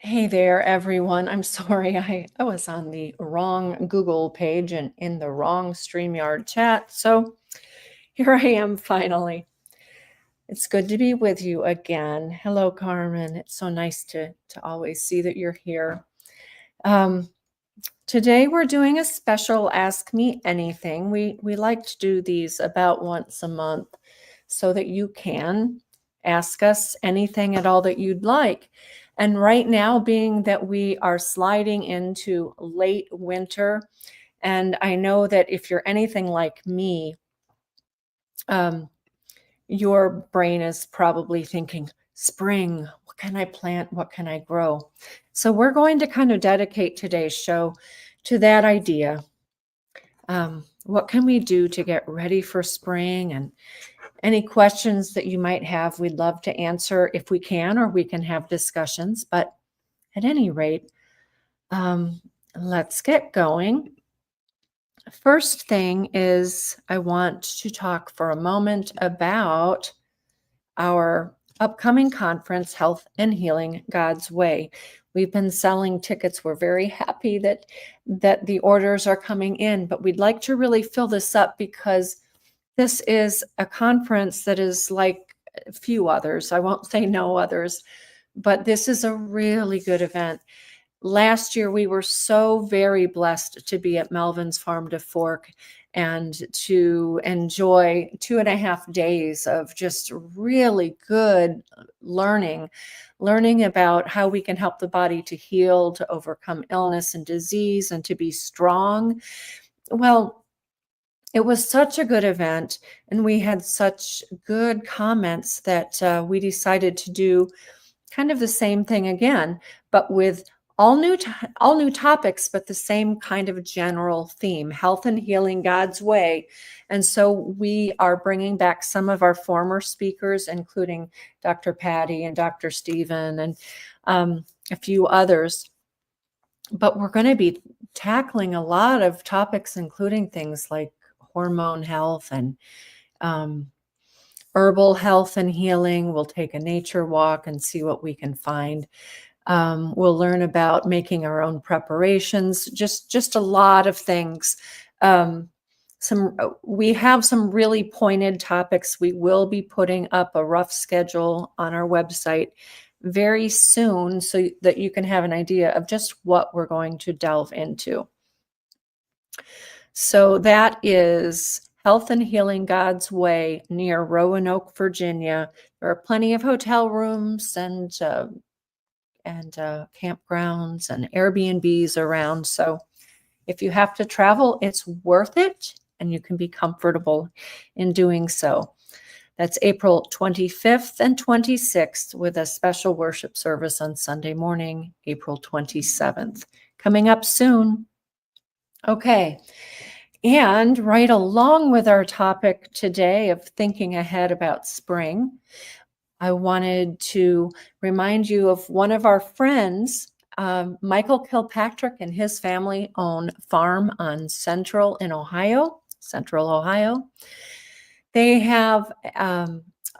Hey there, everyone. I'm sorry, I was on the wrong Google page and in the wrong StreamYard chat. So here I am finally. It's good to be with you again. Hello, Carmen. It's so nice to always see that you're here. Um, Today we're doing a special Ask Me Anything. We like to do these about once a month so that you can ask us anything at all that you'd like. And right now, being that we are sliding into late winter, and I know that if you're anything like me, um, your brain is probably thinking, spring, what can I plant? What can I grow? So we're going to kind of dedicate today's show to that idea. What can we do to get ready for spring? And any questions that you might have, we'd love to answer if we can, or we can have discussions. But at any rate, let's get going. First thing is I want to talk for a moment about our upcoming conference, Health and Healing God's Way. We've been selling tickets. We're very happy that the orders are coming in, but we'd like to really fill this up because this is a conference that is like a few others. I won't say no others, but this is a really good event. Last year, we were so very blessed to be at Melvin's Farm to Fork and to enjoy 2.5 days of just really good learning about how we can help the body to heal, to overcome illness and disease, and to be strong. Well, it was such a good event, and we had such good comments that we decided to do kind of the same thing again, but with all new topics, but the same kind of general theme: health and healing God's way. And so we are bringing back some of our former speakers, including Dr. Patty and Dr. Stephen and a few others. But we're going to be tackling a lot of topics, including things like hormone health and herbal health and healing. We'll take a nature walk and see what we can find. We'll learn about making our own preparations, just a lot of things. We have some really pointed topics. We will be putting up a rough schedule on our website very soon so that you can have an idea of just what we're going to delve into. So that is Health and Healing God's Way near Roanoke, Virginia. There are plenty of hotel rooms and campgrounds and Airbnbs around. So if you have to travel, it's worth it, and you can be comfortable in doing so. That's April 25th and 26th, with a special worship service on Sunday morning, April 27th. Coming up soon. Okay. And right along with our topic today of thinking ahead about spring, I wanted to remind you of one of our friends, Michael Kilpatrick, and his family own farm on Central Ohio. They have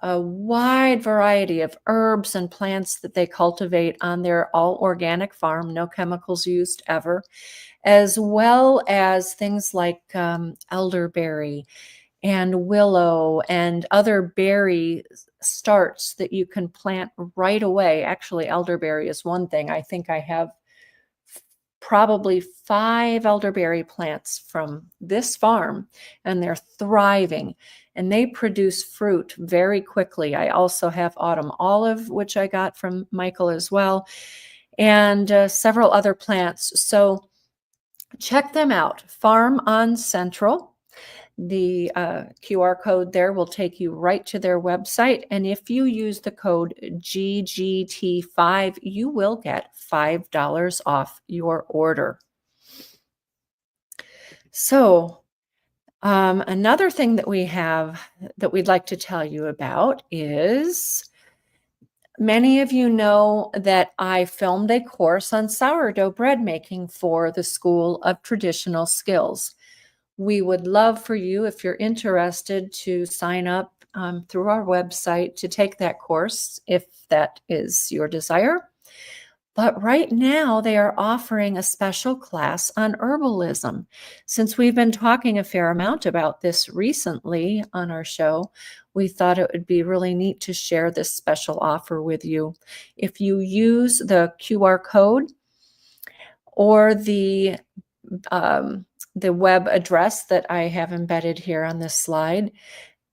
a wide variety of herbs and plants that they cultivate on their all organic farm, no chemicals used ever, as well as things like elderberry and willow and other berry starts that you can plant right away. Actually, elderberry is one thing. I think I have probably 5 elderberry plants from this farm, and they're thriving, and they produce fruit very quickly. I also have autumn olive, which I got from Michael as well, and several other plants. So check them out. Farm on Central. The QR code there will take you right to their website. And if you use the code GGT5, you will get $5 off your order. So another thing that we have that we'd like to tell you about is, many of you know that I filmed a course on sourdough bread making for the School of Traditional Skills. We would love for you, if you're interested, to sign up through our website to take that course, if that is your desire. But right now, they are offering a special class on herbalism. Since we've been talking a fair amount about this recently on our show, we thought it would be really neat to share this special offer with you. If you use the QR code or um, the web address that I have embedded here on this slide,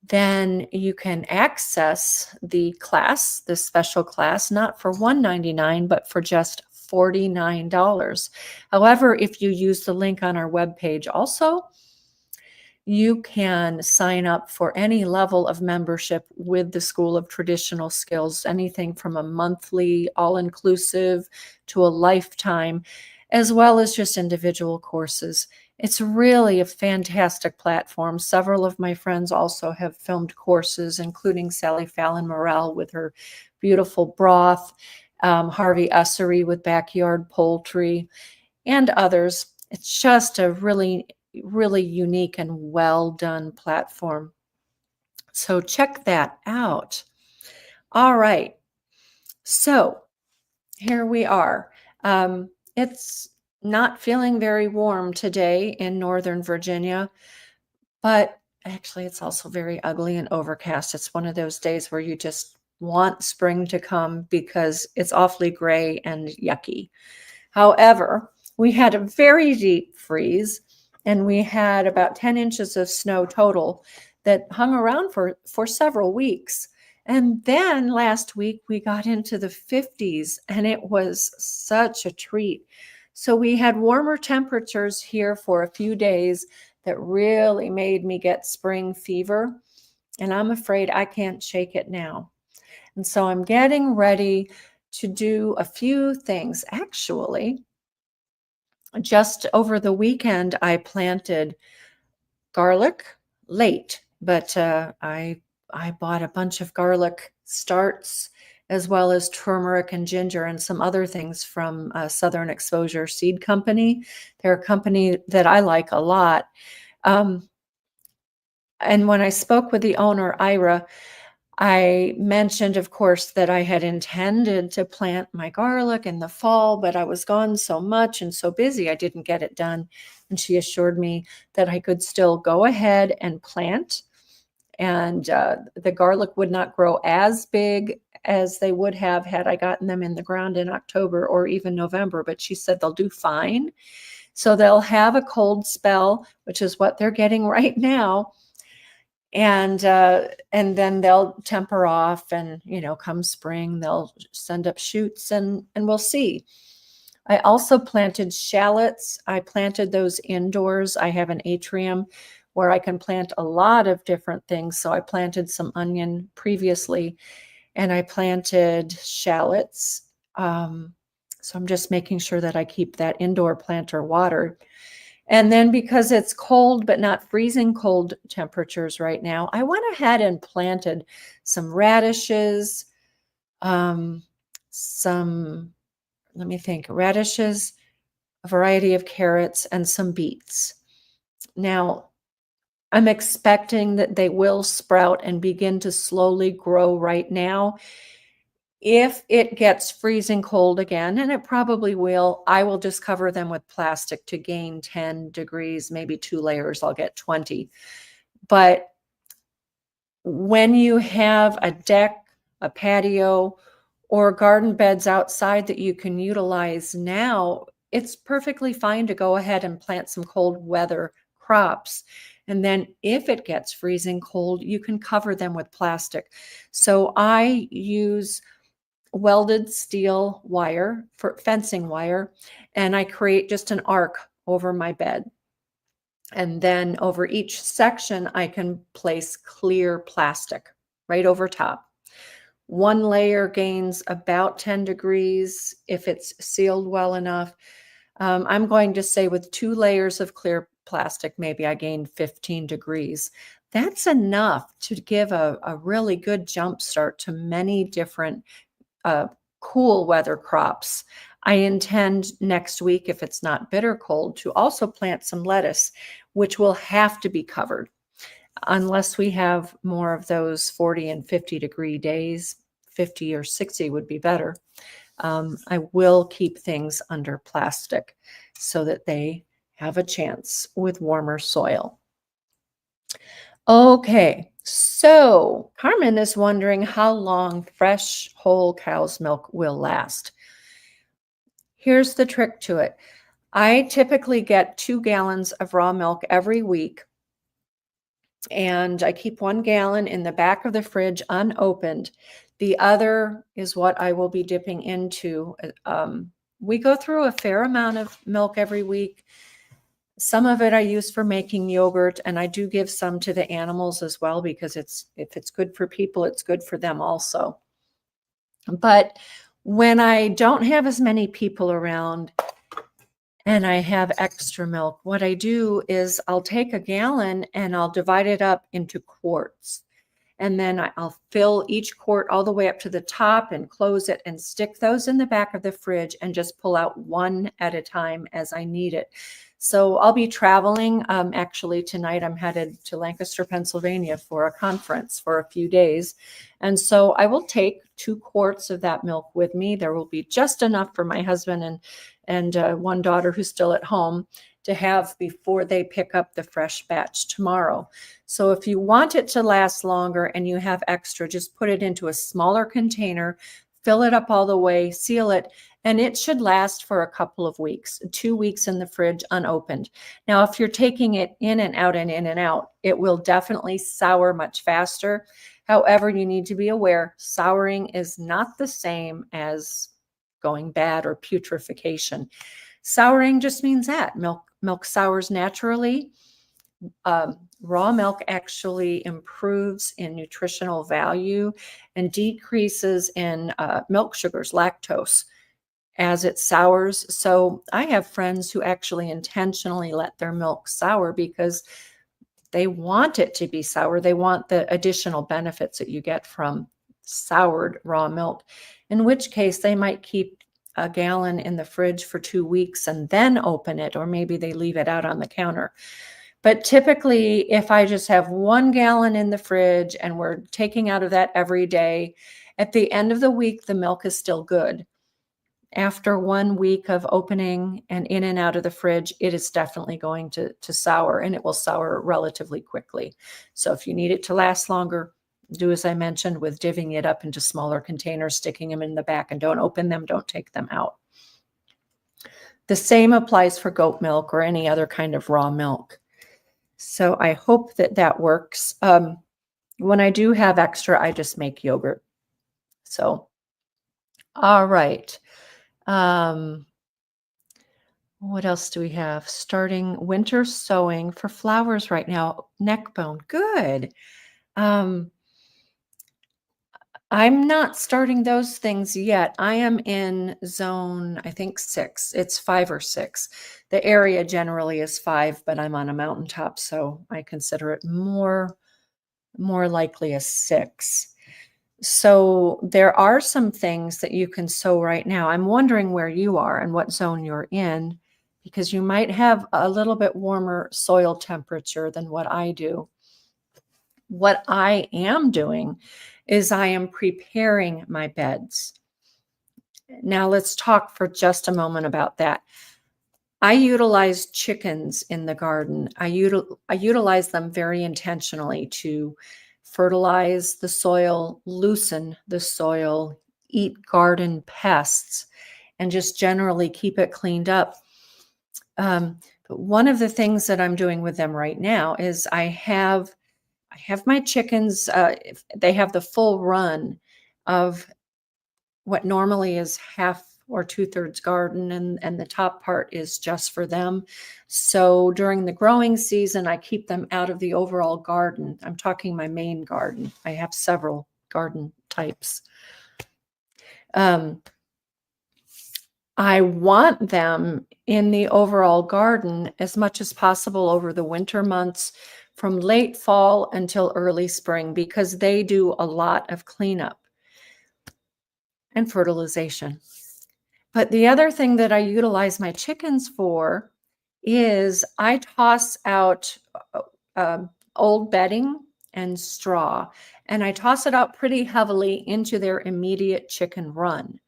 then you can access the class, this special class, not for $199, but for just $49. However, if you use the link on our webpage also, you can sign up for any level of membership with the School of Traditional Skills, anything from a monthly all-inclusive to a lifetime, as well as just individual courses. It's really a fantastic platform. Several of my friends also have filmed courses, including Sally Fallon Morell with her beautiful broth, Harvey Ussery with backyard poultry, and others. It's just a really unique and well done platform. So check that out. All right. So here we are. It's not feeling very warm today in Northern Virginia, but actually it's also very ugly and overcast. It's one of those days where you just want spring to come because it's awfully gray and yucky. However, we had a very deep freeze and we had about 10 inches of snow total that hung around for several weeks. And then last week we got into the 50s and it was such a treat. So we had warmer temperatures here for a few days that really made me get spring fever. And I'm afraid I can't shake it now. And so I'm getting ready to do a few things. Actually, just over the weekend, I planted garlic late, but I bought a bunch of garlic starts as well as turmeric and ginger and some other things from Southern Exposure Seed Company. They're a company that I like a lot. And when I spoke with the owner, Ira, I mentioned, of course, that I had intended to plant my garlic in the fall, but I was gone so much and so busy, I didn't get it done. And she assured me that I could still go ahead and plant, and the garlic would not grow as big as they would have had I gotten them in the ground in October or even November, but she said they'll do fine. So they'll have a cold spell, which is what they're getting right now, and then they'll temper off, and come spring they'll send up shoots, and we'll see. I also planted shallots. I planted those indoors. I have an atrium where I can plant a lot of different things. So I planted some onion previously and I planted shallots. So I'm just making sure that I keep that indoor planter watered. And then because it's cold, but not freezing cold temperatures right now, I went ahead and planted some radishes, let me think, radishes, a variety of carrots, and some beets. Now, I'm expecting that they will sprout and begin to slowly grow right now. If it gets freezing cold again, and it probably will, I will just cover them with plastic to gain 10 degrees, maybe 2 layers, I'll get 20. But when you have a deck, a patio, or garden beds outside that you can utilize now, it's perfectly fine to go ahead and plant some cold weather crops. And then if it gets freezing cold, you can cover them with plastic. So I use welded steel wire for fencing wire, and I create just an arc over my bed. And then over each section, I can place clear plastic right over top. One layer gains about 10 degrees if it's sealed well enough. I'm going to say with 2 layers of clear plastic, maybe I gained 15 degrees. That's enough to give a really good jump start to many different cool weather crops. I intend next week, if it's not bitter cold, to also plant some lettuce, which will have to be covered unless we have more of those 40 and 50 degree days. 50 or 60 would be better. I will keep things under plastic so that they have a chance with warmer soil. Okay, so Carmen is wondering how long fresh whole cow's milk will last. Here's the trick to it. I typically get 2 gallons of raw milk every week, and I keep 1 gallon in the back of the fridge unopened. The other is what I will be dipping into. We go through a fair amount of milk every week. Some of it I use for making yogurt, and I do give some to the animals as well, because if it's good for people, it's good for them also. But when I don't have as many people around and I have extra milk, what I do is I'll take a gallon and I'll divide it up into quarts. And then I'll fill each quart all the way up to the top and close it and stick those in the back of the fridge and just pull out one at a time as I need it. So I'll be traveling. Actually, tonight I'm headed to Lancaster, Pennsylvania for a conference for a few days. And so I will take 2 quarts of that milk with me. There will be just enough for my husband and one daughter who's still at home to have before they pick up the fresh batch tomorrow. So if you want it to last longer and you have extra, just put it into a smaller container, fill it up all the way, seal it, and it should last for a couple of weeks, 2 weeks in the fridge unopened. Now, if you're taking it in and out and in and out, it will definitely sour much faster. However, you need to be aware, souring is not the same as going bad or putrefaction. Souring just means that milk sours naturally. Raw milk actually improves in nutritional value and decreases in milk sugars, lactose, as it sours. So I have friends who actually intentionally let their milk sour because they want it to be sour. They want the additional benefits that you get from soured raw milk, in which case they might keep a gallon in the fridge for 2 weeks and then open it, or maybe they leave it out on the counter. But typically, if I just have 1 gallon in the fridge and we're taking out of that every day, at the end of the week, the milk is still good. After 1 week of opening and in and out of the fridge, it is definitely going to sour, and it will sour relatively quickly. So if you need it to last longer, do as I mentioned with divvying it up into smaller containers, sticking them in the back, and don't open them, don't take them out. The same applies for goat milk or any other kind of raw milk. So I hope that that works. When I do have extra, I just make yogurt. So, all right. What else do we have? Starting winter sowing for flowers right now. Neck bone. Good. I'm not starting those things yet. I am in zone, I think 6. It's 5 or 6. The area generally is 5, but I'm on a mountaintop, so I consider it more likely a 6. So there are some things that you can sow right now. I'm wondering where you are and what zone you're in, because you might have a little bit warmer soil temperature than what I do. What I am doing is I am preparing my beds. Now let's talk for just a moment about that. I utilize chickens in the garden. I utilize them very intentionally to fertilize the soil, loosen the soil, eat garden pests, and just generally keep it cleaned up. But one of the things that I'm doing with them right now is I have my chickens, they have the full run of what normally is half or 2/3 garden, and the top part is just for them. So during the growing season, I keep them out of the overall garden. I'm talking my main garden. I have several garden types. I want them in the overall garden as much as possible over the winter months, from late fall until early spring, because they do a lot of cleanup and fertilization. But the other thing that I utilize my chickens for is I toss out old bedding and straw, and I toss it out pretty heavily into their immediate chicken run.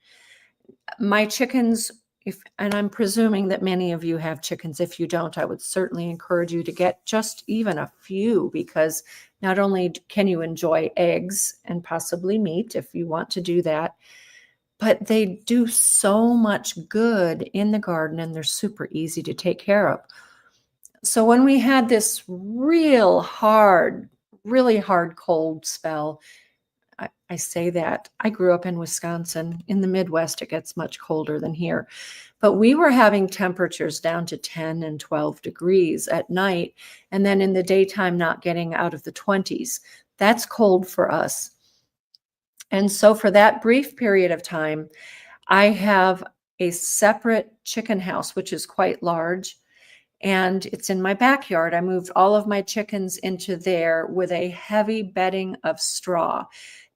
My chickens, if and I'm presuming that many of you have chickens. If you don't, I would certainly encourage you to get just even a few, because not only can you enjoy eggs and possibly meat if you want to do that, but they do so much good in the garden and they're super easy to take care of. So when we had this really hard cold spell, I say that I grew up in Wisconsin. In the Midwest, it gets much colder than here. But we were having temperatures down to 10 and 12 degrees at night, and then in the daytime, not getting out of the 20s. That's cold for us. And so for that brief period of time, I have a separate chicken house, which is quite large, and it's in my backyard. I moved all of my chickens into there with a heavy bedding of straw.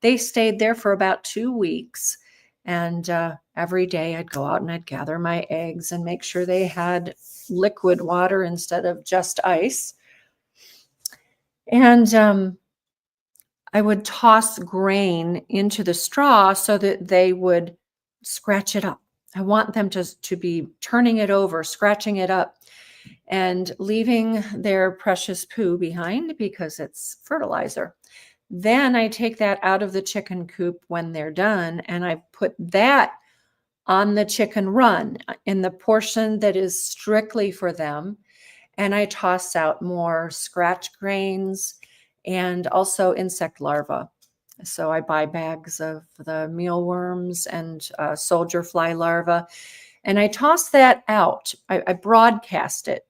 They stayed there for about 2 weeks. And every day I'd go out and I'd gather my eggs and make sure they had liquid water instead of just ice. And I would toss grain into the straw so that they would scratch it up. I want them to be turning it over, scratching it up, and leaving their precious poo behind because it's fertilizer. Then I take that out of the chicken coop when they're done, and I put that on the chicken run in the portion that is strictly for them. And I toss out more scratch grains and also insect larvae. So I buy bags of the mealworms and soldier fly larvae, and I toss that out. I broadcast it,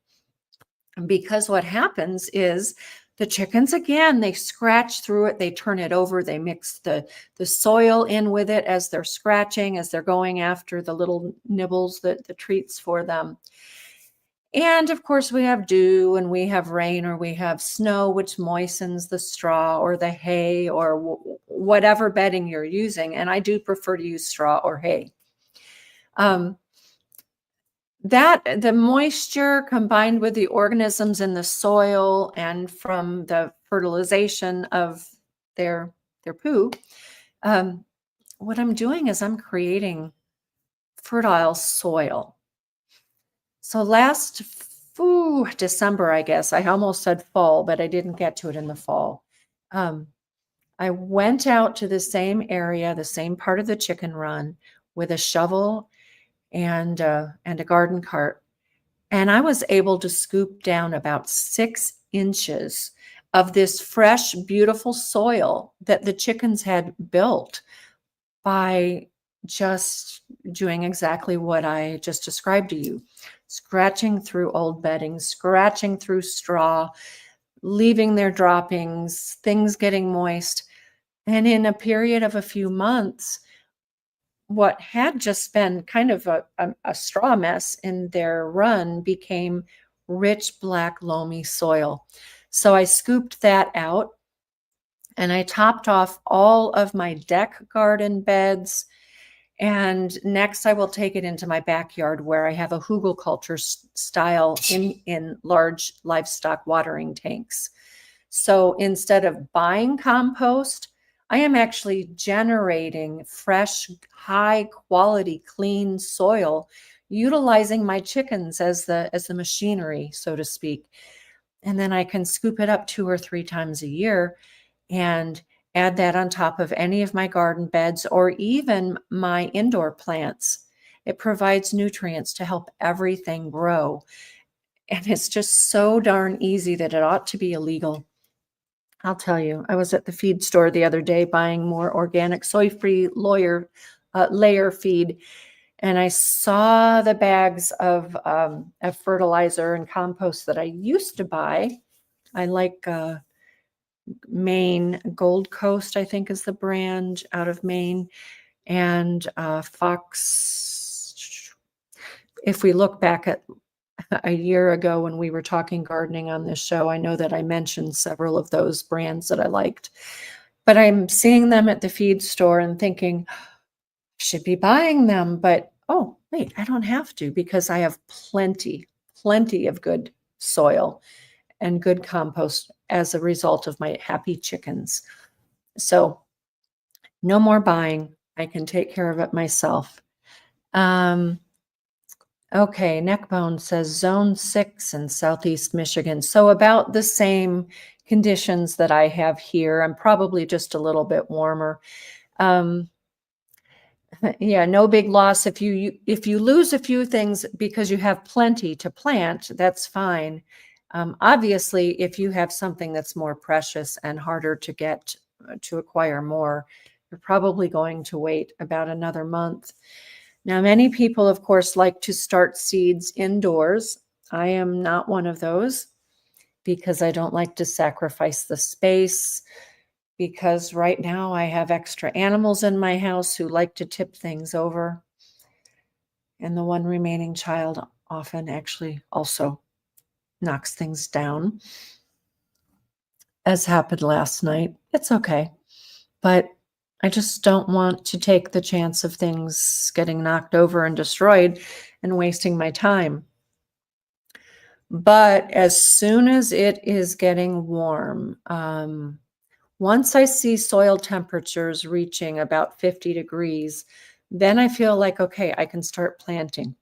because what happens is the chickens, again, they scratch through it, they turn it over, they mix the soil in with it as they're scratching, as they're going after the little nibbles, the treats for them. And of course, we have dew and we have rain or we have snow, which moistens the straw or the hay or whatever bedding you're using. And I do prefer to use straw or hay. That the moisture combined with the organisms in the soil and from the fertilization of their poo, what I'm doing is I'm creating fertile soil. So last December, I guess, I almost said fall, but I didn't get to it in the fall. I went out to the same area, the same part of the chicken run, with a shovel and a garden cart. And I was able to scoop down about 6 inches of this fresh, beautiful soil that the chickens had built by just doing exactly what I just described to you. Scratching through old bedding, scratching through straw, leaving their droppings, things getting moist. And in a period of a few months, what had just been kind of a straw mess in their run became rich, black, loamy soil. So I scooped that out and I topped off all of my deck garden beds. And next I will take it into my backyard where I have a hugelkultur style in large livestock watering tanks. So instead of buying compost, I am actually generating fresh, high quality, clean soil, utilizing my chickens as the machinery, so to speak. And then I can scoop it up 2 or 3 times a year and add that on top of any of my garden beds or even my indoor plants. It provides nutrients to help everything grow. And it's just so darn easy that it ought to be illegal. I'll tell you, I was at the feed store the other day buying more organic soy-free layer feed, and I saw the bags of fertilizer and compost that I used to buy. I like Maine Gold Coast, I think is the brand out of Maine, and Fox. If we look back at a year ago when we were talking gardening on this show, I know that I mentioned several of those brands that I liked, but I'm seeing them at the feed store and thinking, I should be buying them, but oh, wait, I don't have to because I have plenty of good soil and good compost as a result of my happy chickens. So no more buying. I can take care of it myself. Um, okay, Neckbone says zone 6 in southeast Michigan. So about the same conditions that I have here. I'm probably just a little bit warmer. Um, yeah, no big loss. If you lose a few things because you have plenty to plant, that's fine. Obviously, if you have something that's more precious and harder to get to acquire more, you're probably going to wait about another month. Now, many people, of course, like to start seeds indoors. I am not one of those because I don't like to sacrifice the space. Because right now I have extra animals in my house who like to tip things over. And the one remaining child often actually also knocks things down, as happened last night. It's okay. But I just don't want to take the chance of things getting knocked over and destroyed and wasting my time. But as soon as it is getting warm, once I see soil temperatures reaching about 50 degrees, then I feel like, okay, I can start planting.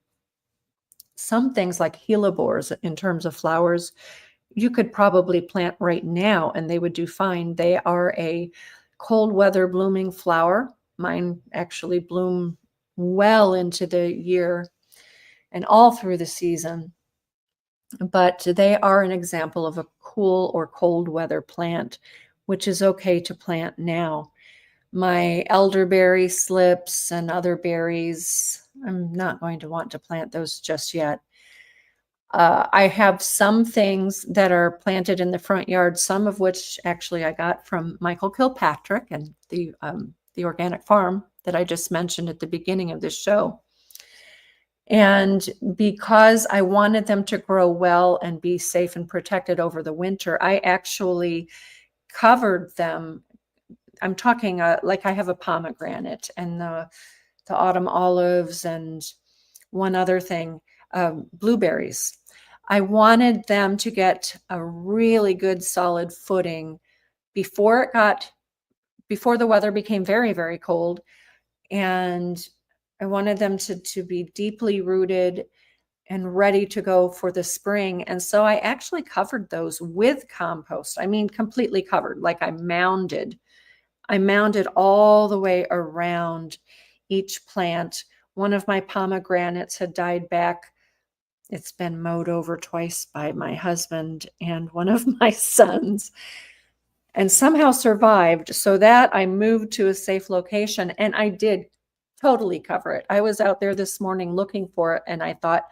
Some things like hellebores in terms of flowers, you could probably plant right now and they would do fine. They are a cold weather blooming flower. Mine actually bloom well into the year and all through the season. But they are an example of a cool or cold weather plant, which is okay to plant now. My elderberry slips and other berries, I'm not going to want to plant those just yet. I have some things that are planted in the front yard, some of which actually I got from Michael Kilpatrick and the organic farm that I just mentioned at the beginning of this show. And because I wanted them to grow well and be safe and protected over the winter, I actually covered them. I'm talking like I have a pomegranate and the autumn olives and one other thing, blueberries. I wanted them to get a really good solid footing before the weather became very, very cold. And I wanted them to be deeply rooted and ready to go for the spring. And so I actually covered those with compost. I mean, completely covered, like I mounded all the way around each plant. One of my pomegranates had died back. It's been mowed over twice by my husband and one of my sons and somehow survived. So that I moved to a safe location and I did totally cover it. I was out there this morning looking for it and I thought,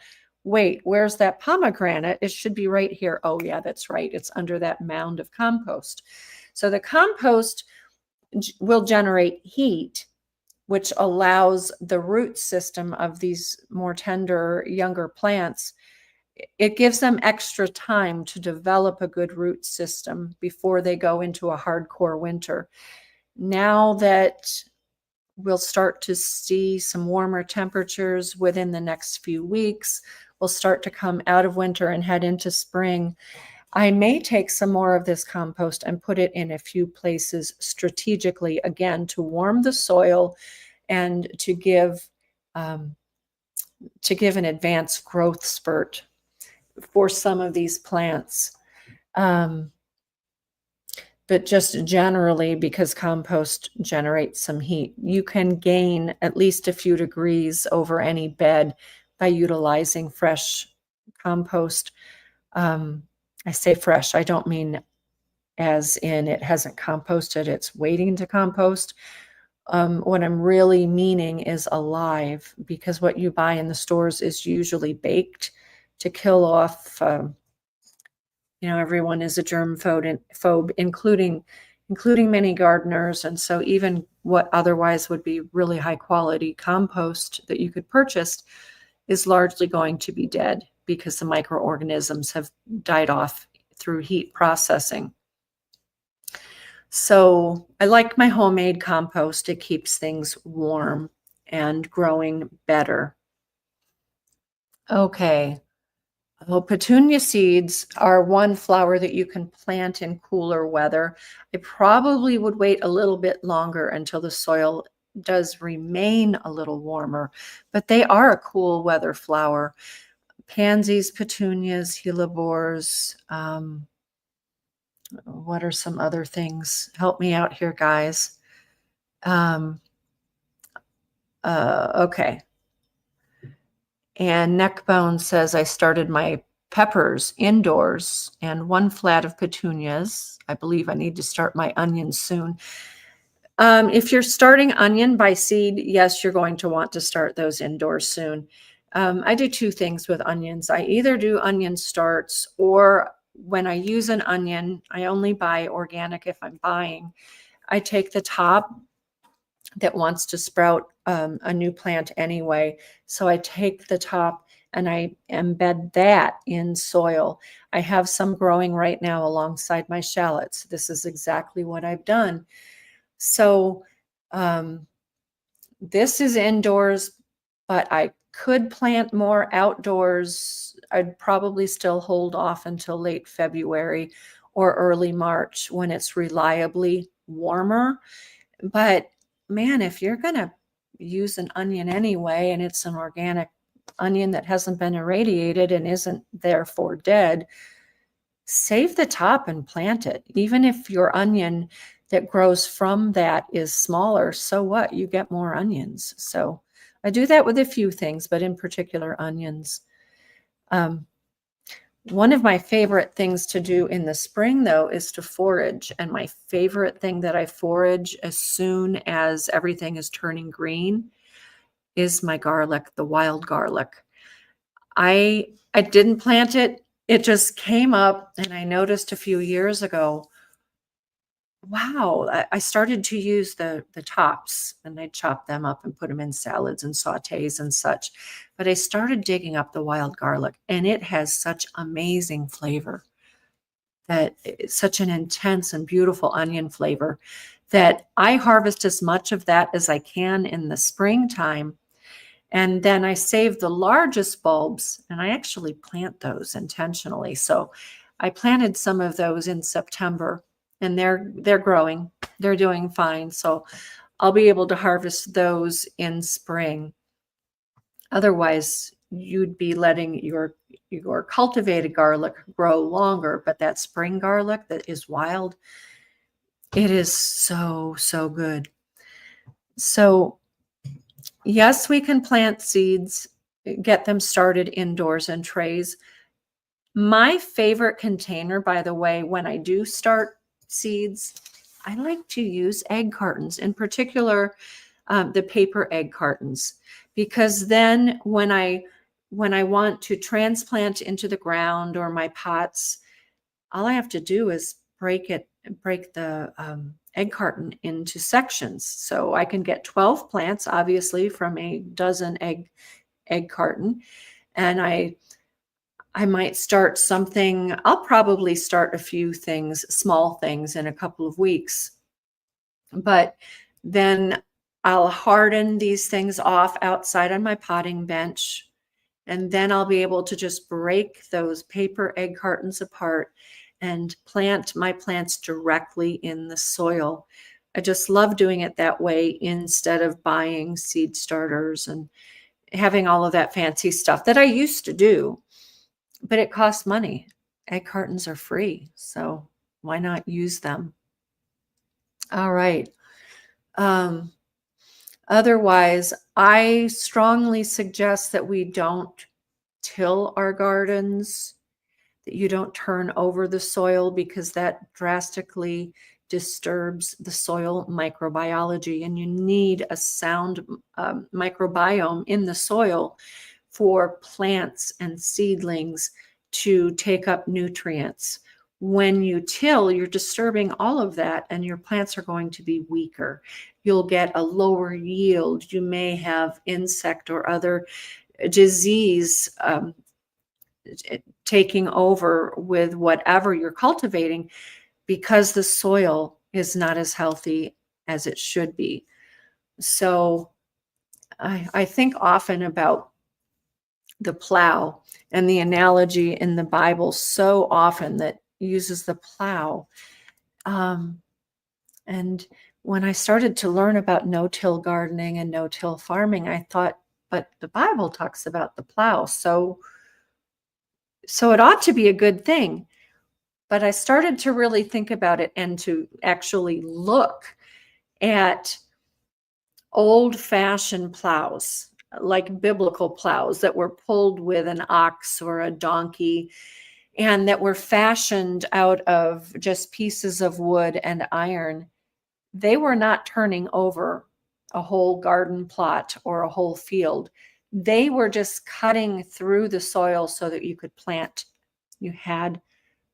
wait, where's that pomegranate? It should be right here. Oh yeah, that's right. It's under that mound of compost. So the compost will generate heat, which allows the root system of these more tender, younger plants. It gives them extra time to develop a good root system before they go into a hardcore winter. Now that we'll start to see some warmer temperatures within the next few weeks, we'll start to come out of winter and head into spring. I may take some more of this compost and put it in a few places strategically, again, to warm the soil and to give an advanced growth spurt for some of these plants. But just generally, because compost generates some heat, you can gain at least a few degrees over any bed by utilizing fresh compost. I say fresh, I don't mean as in it hasn't composted, it's waiting to compost. What I'm really meaning is alive, because what you buy in the stores is usually baked to kill off, everyone is a germ phobe, including many gardeners. And so even what otherwise would be really high quality compost that you could purchase is largely going to be dead because the microorganisms have died off through heat processing. So I like my homemade compost. It keeps things warm and growing better. Okay. Well, petunia seeds are one flower that you can plant in cooler weather. I probably would wait a little bit longer until the soil does remain a little warmer, but they are a cool weather flower. Pansies, petunias, hellebores. What are some other things? Help me out here, guys. Okay. And Neckbone says, I started my peppers indoors and one flat of petunias. I believe I need to start my onions soon. If you're starting onion by seed, yes, you're going to want to start those indoors soon. I do two things with onions. I either do onion starts, or when I use an onion, I only buy organic if I'm buying. I take the top that wants to sprout a new plant anyway. So I take the top and I embed that in soil. I have some growing right now alongside my shallots. This is exactly what I've done. So this is indoors, but I could plant more outdoors. I'd probably still hold off until late February or early March when it's reliably warmer. But man, if you're going to use an onion anyway, and it's an organic onion that hasn't been irradiated and isn't therefore dead, save the top and plant it. Even if your onion that grows from that is smaller, so what? You get more onions. So I do that with a few things, but in particular onions. One of my favorite things to do in the spring, though, is to forage. And my favorite thing that I forage as soon as everything is turning green is my garlic, the wild garlic. I didn't plant it. It just came up, and I noticed a few years ago, wow, I started to use the tops, and I chop them up and put them in salads and sautés and such. But I started digging up the wild garlic, and it has such amazing flavor, that it's such an intense and beautiful onion flavor, that I harvest as much of that as I can in the springtime. And then I save the largest bulbs, and I actually plant those intentionally. So I planted some of those in September, and they're growing. They're doing fine. So I'll be able to harvest those in spring. Otherwise, you'd be letting your cultivated garlic grow longer, but that spring garlic that is wild, it is so, so good. So yes, we can plant seeds, get them started indoors in trays. My favorite container, by the way, when I do start seeds, I like to use egg cartons, in particular, the paper egg cartons, because then when I want to transplant into the ground or my pots, all I have to do is break the egg carton into sections. So I can get 12 plants, obviously, from a dozen egg carton. And I might start something. I'll probably start a few things, small things, in a couple of weeks. But then I'll harden these things off outside on my potting bench. And then I'll be able to just break those paper egg cartons apart and plant my plants directly in the soil. I just love doing it that way instead of buying seed starters and having all of that fancy stuff that I used to do, but it costs money. Egg cartons are free, so why not use them? All right. Otherwise, I strongly suggest that we don't till our gardens, that you don't turn over the soil, because that drastically disturbs the soil microbiology, and you need a sound microbiome in the soil for plants and seedlings to take up nutrients. When you till, you're disturbing all of that, and your plants are going to be weaker. You'll get a lower yield. You may have insect or other disease taking over with whatever you're cultivating, because the soil is not as healthy as it should be. So I think often about the plow and the analogy in the Bible so often that uses the plow. And when I started to learn about no-till gardening and no-till farming, I thought, but the Bible talks about the plow, so it ought to be a good thing. But I started to really think about it and to actually look at old-fashioned plows, like biblical plows that were pulled with an ox or a donkey and that were fashioned out of just pieces of wood and iron. They were not turning over a whole garden plot or a whole field. They were just cutting through the soil so that you could plant. You had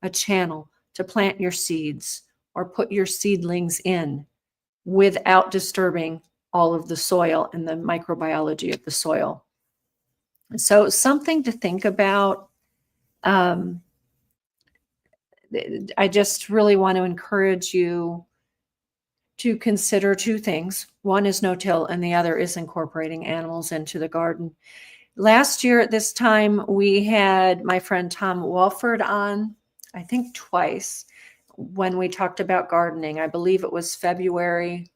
a channel to plant your seeds or put your seedlings in without disturbing all of the soil and the microbiology of the soil. So something to think about. I just really want to encourage you to consider two things. One is no-till and the other is incorporating animals into the garden. Last year at this time, we had my friend Tom Walford on, I think twice, when we talked about gardening. I believe it was February.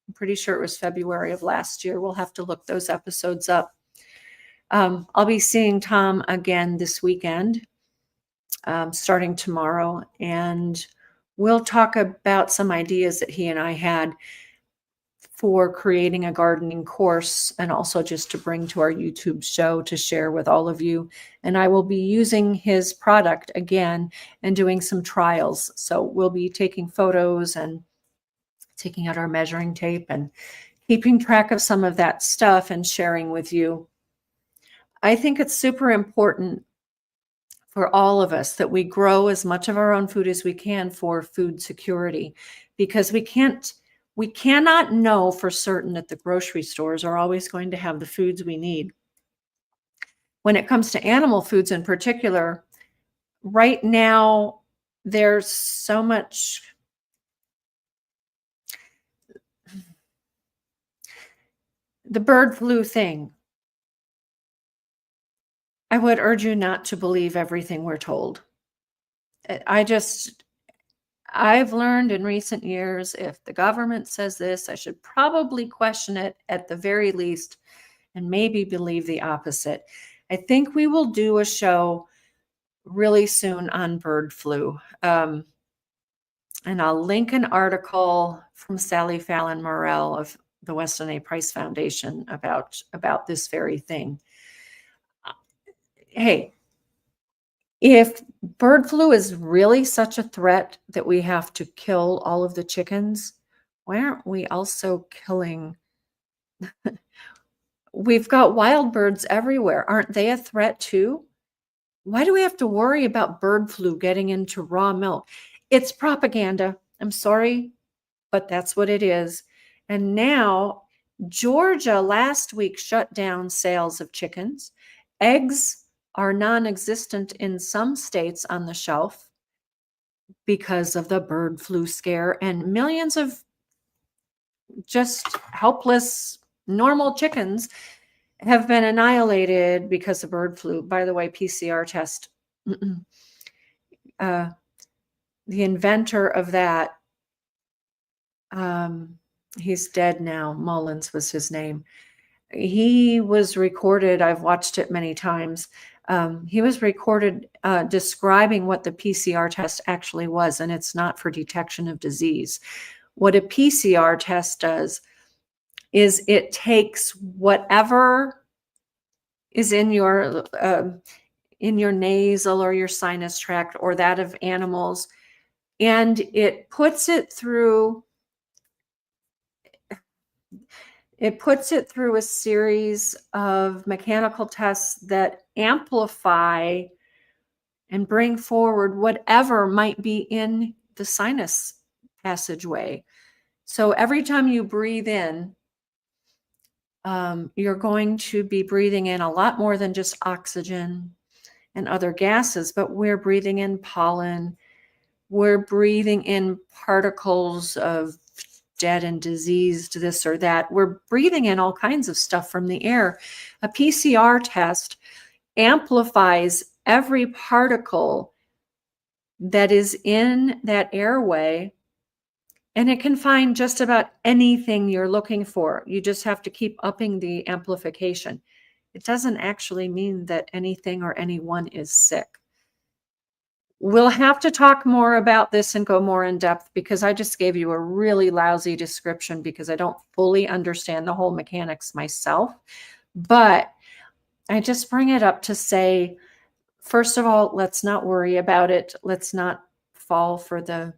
I'm pretty sure it was February of last year. We'll have to look those episodes up. I'll be seeing Tom again this weekend, starting tomorrow, and we'll talk about some ideas that he and I had for creating a gardening course and also just to bring to our YouTube show to share with all of you. And I will be using his product again and doing some trials. So we'll be taking photos and taking out our measuring tape and keeping track of some of that stuff and sharing with you. I think it's super important for all of us that we grow as much of our own food as we can for food security, because we cannot know for certain that the grocery stores are always going to have the foods we need. When it comes to animal foods in particular, right now, there's so much. The bird flu thing, I would urge you not to believe everything we're told. I've learned in recent years, if the government says this, I should probably question it at the very least and maybe believe the opposite. I think we will do a show really soon on bird flu. And I'll link an article from Sally Fallon Morell of the Weston A. Price Foundation about this very thing. Hey, if bird flu is really such a threat that we have to kill all of the chickens, why aren't we also killing? We've got wild birds everywhere. Aren't they a threat too? Why do we have to worry about bird flu getting into raw milk? It's propaganda. I'm sorry, but that's what it is. And now Georgia last week shut down sales of chickens. Eggs are non-existent in some states on the shelf because of the bird flu scare, and millions of just helpless normal chickens have been annihilated because of bird flu. By the way, PCR test. The inventor of that, he's dead now. Mullins was his name. He was recorded. I've watched it many times. He was recorded describing what the PCR test actually was, and it's not for detection of disease. What a PCR test does is it takes whatever is in your nasal or your sinus tract or that of animals, and it puts it through a series of mechanical tests that amplify and bring forward whatever might be in the sinus passageway. So every time you breathe in, you're going to be breathing in a lot more than just oxygen and other gases, but we're breathing in pollen. We're breathing in particles of dead and diseased this or that. We're breathing in all kinds of stuff from the air. A PCR test amplifies every particle that is in that airway And it can find just about anything you're looking for. You just have to keep upping the amplification. It doesn't actually mean that anything or anyone is sick. We'll have to talk more about this and go more in depth because I just gave you a really lousy description because I don't fully understand the whole mechanics myself. But I just bring it up to say, first of all, let's not worry about it. Let's not fall for the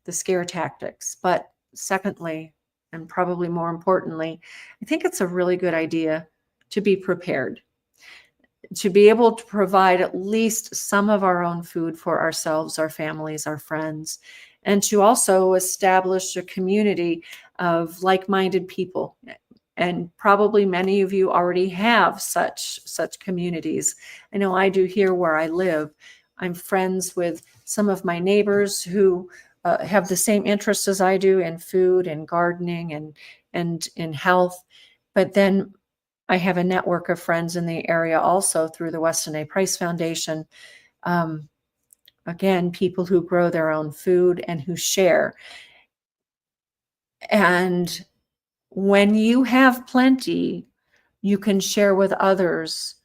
scare tactics. But secondly, and probably more importantly, I think it's a really good idea to be prepared, to be able to provide at least some of our own food for ourselves, our families, our friends, and to also establish a community of like-minded people. And probably many of you already have such communities. I know I do here where I live. I'm friends with some of my neighbors who have the same interests as I do in food and gardening and in health. But then I have a network of friends in the area also through the Weston A. Price Foundation. Um, again, people who grow their own food and who share. And when you have plenty, you can share with others.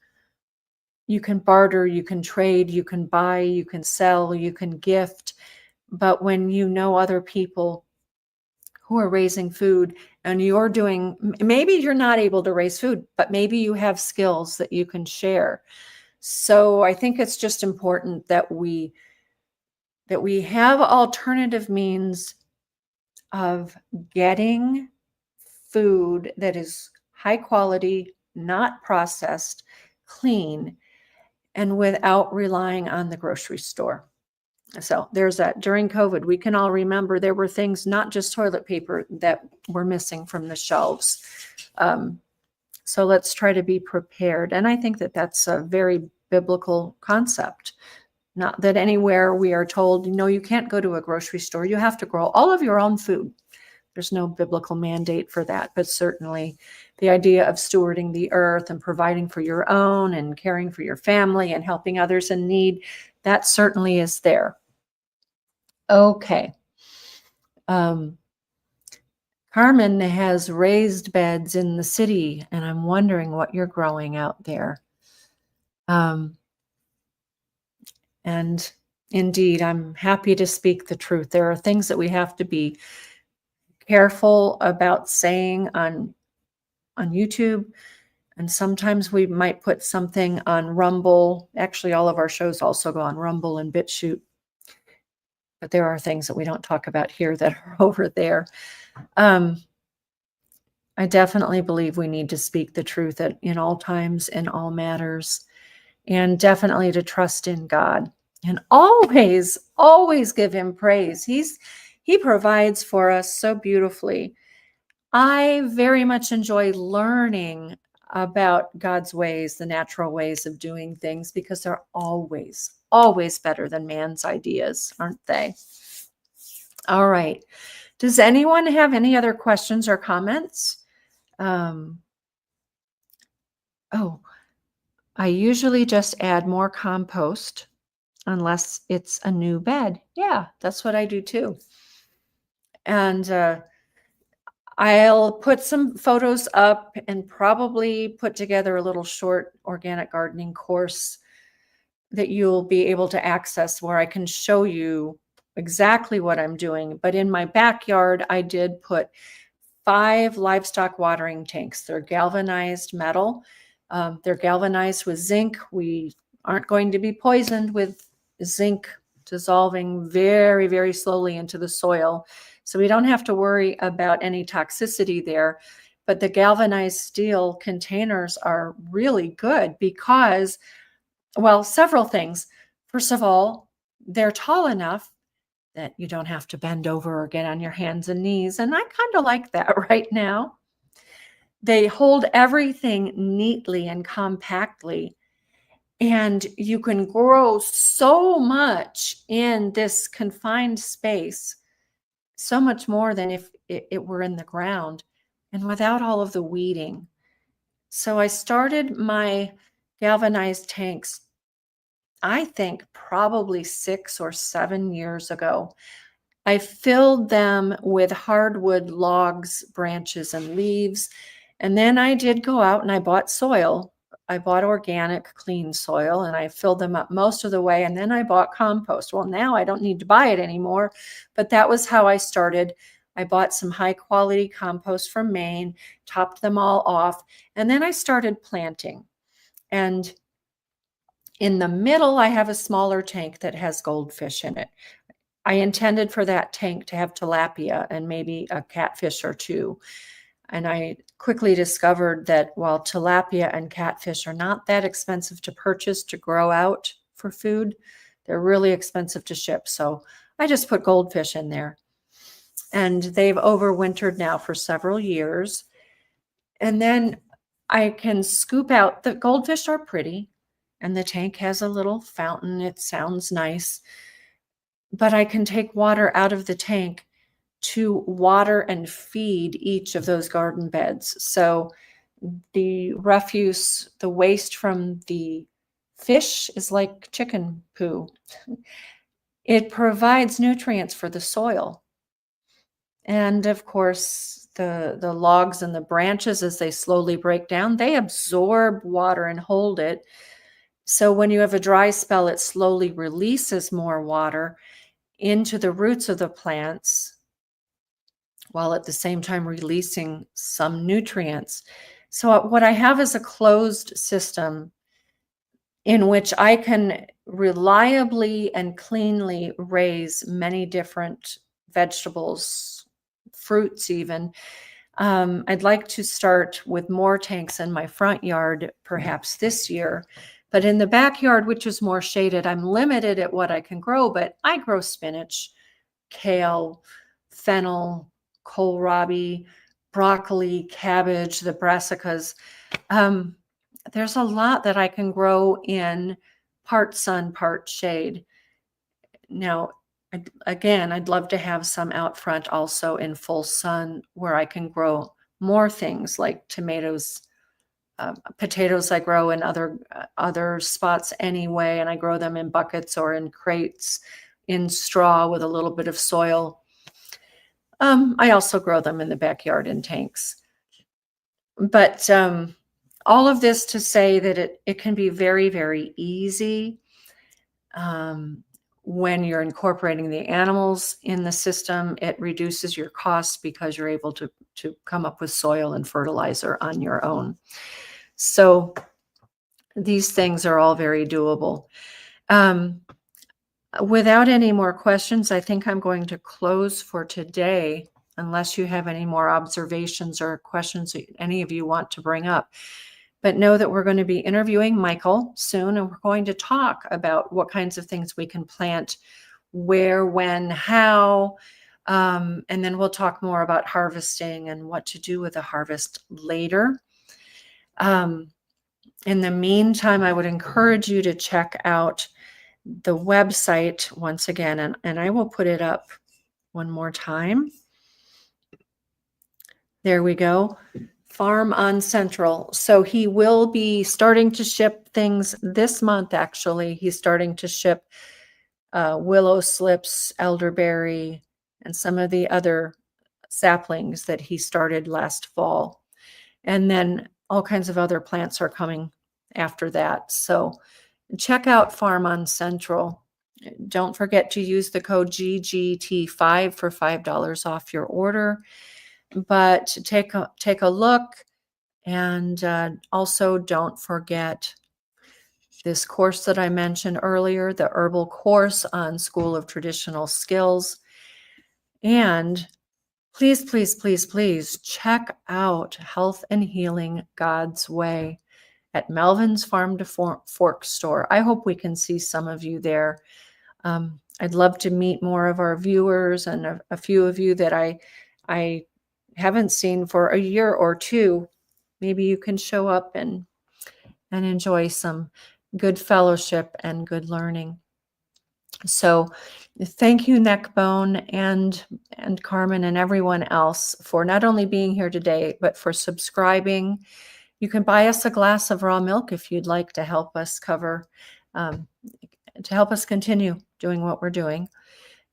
You can barter, you can trade, you can buy, you can sell, you can gift. But when you know other people who are raising food and you're doing, maybe you're not able to raise food, but maybe you have skills that you can share. So I think it's just important that we have alternative means of getting food that is high quality, not processed, clean, and without relying on the grocery store. So there's that. During COVID, we can all remember there were things, not just toilet paper, that were missing from the shelves. So let's try to be prepared. And I think that that's a very biblical concept. Not that anywhere we are told, no, you can't go to a grocery store. You have to grow all of your own food. There's no biblical mandate for that, but certainly the idea of stewarding the earth and providing for your own and caring for your family and helping others in need, that certainly is there. Okay. Carmen has raised beds in the city, and I'm wondering what you're growing out there. And indeed, I'm happy to speak the truth. There are things that we have to be careful about saying on YouTube. And sometimes we might put something on Rumble. Actually, all of our shows also go on Rumble and BitChute. But there are things that we don't talk about here that are over there. I definitely believe we need to speak the truth in all times, in all matters, and definitely to trust in God and always, always give him praise. He provides for us so beautifully. I very much enjoy learning about God's ways, the natural ways of doing things, because they're always, always better than man's ideas, aren't they? All right. Does anyone have any other questions or comments? Oh, I usually just add more compost unless it's a new bed. Yeah, that's what I do too. And I'll put some photos up and probably put together a little short organic gardening course that you'll be able to access where I can show you exactly what I'm doing. But in my backyard, I did put 5 livestock watering tanks. They're galvanized metal. They're galvanized with zinc. We aren't going to be poisoned with zinc dissolving very, very slowly into the soil. So we don't have to worry about any toxicity there. But the galvanized steel containers are really good because, well, several things. First of all, they're tall enough that you don't have to bend over or get on your hands and knees. And I kind of like that right now. They hold everything neatly and compactly. And you can grow so much in this confined space, so much more than if it were in the ground and without all of the weeding. So I started my galvanized tanks, I think probably 6 or 7 years ago. I filled them with hardwood logs, branches, and leaves. And then I did go out and I bought soil. I bought organic, clean soil, and I filled them up most of the way. And then I bought compost. Well, now I don't need to buy it anymore, but that was how I started. I bought some high quality compost from Maine, topped them all off, and then I started planting. And in the middle, I have a smaller tank that has goldfish in it. I intended for that tank to have tilapia and maybe a catfish or two. And I quickly discovered that while tilapia and catfish are not that expensive to purchase to grow out for food, they're really expensive to ship. So I just put goldfish in there. And they've overwintered now for several years. And then I can scoop out, the goldfish are pretty, and the tank has a little fountain. It sounds nice. But I can take water out of the tank to water and feed each of those garden beds. So the refuse, the waste from the fish is like chicken poo. It provides nutrients for the soil. And of course, the logs and the branches, as they slowly break down, they absorb water and hold it. So when you have a dry spell, it slowly releases more water into the roots of the plants, while at the same time releasing some nutrients. So what I have is a closed system in which I can reliably and cleanly raise many different vegetables, fruits even. I'd like to start with more tanks in my front yard, perhaps this year. But in the backyard, which is more shaded, I'm limited at what I can grow, but I grow spinach, kale, fennel, kohlrabi, broccoli, cabbage, the brassicas. There's a lot that I can grow in part sun, part shade. Now, I'd love to have some out front also in full sun where I can grow more things like tomatoes, potatoes I grow in other spots anyway, and I grow them in buckets or in crates in straw with a little bit of soil. I also grow them in the backyard in tanks. But all of this to say that it can be very, very easy when you're incorporating the animals in the system. It reduces your costs because you're able to come up with soil and fertilizer on your own. So these things are all very doable. Without any more questions, I think I'm going to close for today, unless you have any more observations or questions that any of you want to bring up. But know that we're going to be interviewing Michael soon, and we're going to talk about what kinds of things we can plant, where, when, how, and then we'll talk more about harvesting and what to do with the harvest later. In the meantime, I would encourage you to check out the website once again, and I will put it up one more time. There we go. Farm on Central. So he will be starting to ship things this month, actually. He's starting to ship willow slips, elderberry, and some of the other saplings that he started last fall. And then all kinds of other plants are coming after that. So check out Farm on Central. Don't forget to use the code GGT5 for $5 off your order. But take a look, and also don't forget this course that I mentioned earlier, the herbal course on School of Traditional Skills. And please, please, please, please check out Health and Healing God's Way at Melvin's Farm to Fork store. I hope we can see some of you there. I'd love to meet more of our viewers and a few of you that I haven't seen for a year or two. Maybe you can show up and enjoy some good fellowship and good learning. So thank you, Neckbone and Carmen and everyone else for not only being here today, but for subscribing. You can buy us a glass of raw milk if you'd like to help us to help us continue doing what we're doing.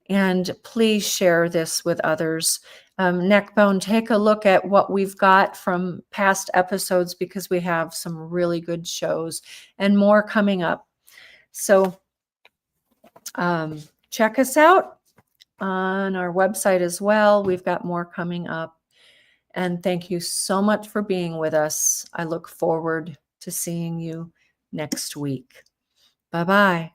And please share this with others. Neckbone, take a look at what we've got from past episodes because we have some really good shows and more coming up. So check us out on our website as well. We've got more coming up. And thank you so much for being with us. I look forward to seeing you next week. Bye-bye.